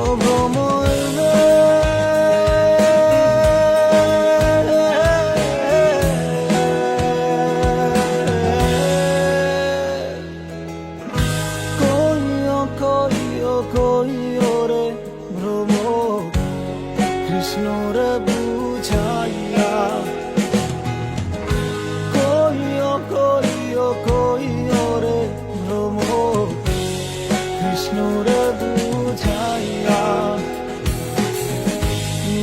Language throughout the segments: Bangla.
ও ভ্রমর রে, কইও রে ভ্রমর, কৃষ্ণ রে বুঝাইয়া। কইও রে ভ্রমর, কৃষ্ণ রে বুঝাইয়া।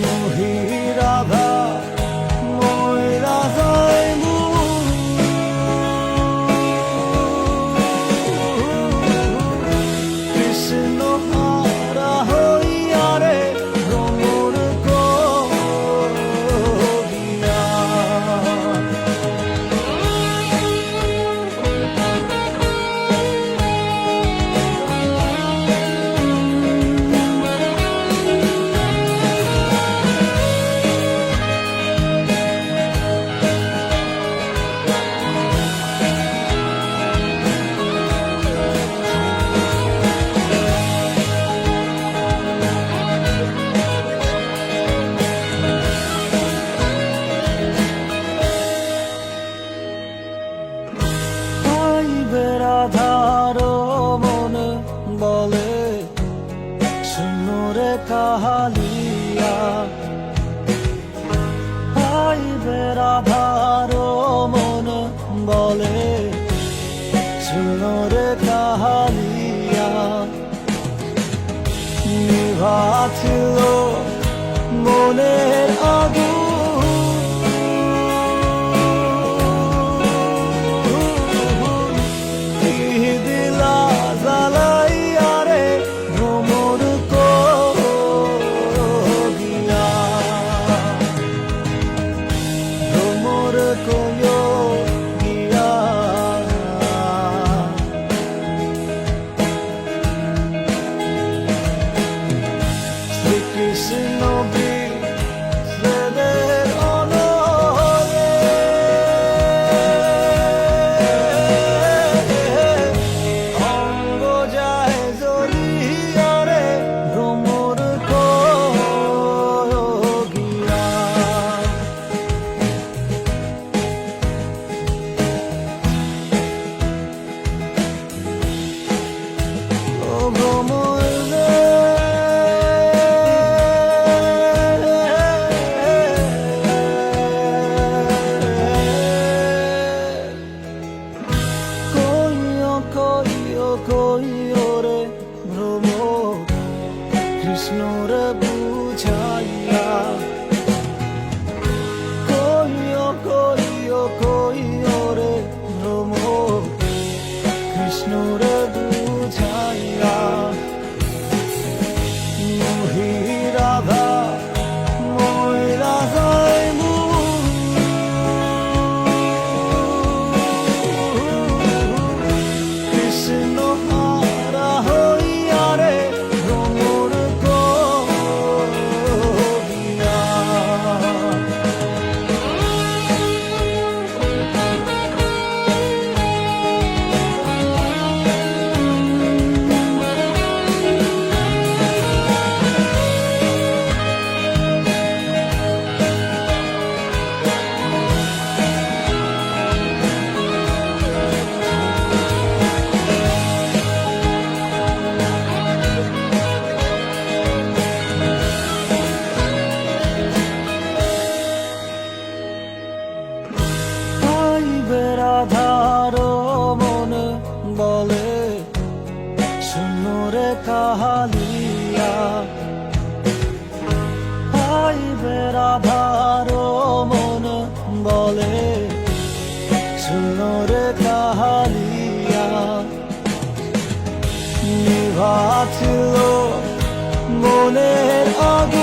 মোহি রাধা মই রাধাই কৃষ্ণ হারা হইয়া রে ভ্রমর করিয়া। রাধার মনে বলে শূন্য রে কাহালিয়া। আইবে রাধার মনে বলে শূন্য রে কাহালিয়া। নিভাছিল মনের আগুন, কৃষ্ণ বিদের অনরে অঙ্গ যায় জ্বলিয়া রে ভ্রমর করিয়া। ও ভ্রমর রে, কইও রে ভ্রমর, কৃষ্ণ রে বুঝাইয়া। কইও রে ভ্রমর, কৃষ্ণ রে বুঝাইয়া। মোহি রাধা মই রাধাই কৃষ্ণ হারা হইয়া রে ভ্রমর করিয়া। রাধার মনে বলে শূন্য রে কাহালিয়া। আইবে রাধার মনে বলে শূন্য রে কাহালিয়া। নিভাছিল মনের আগুন,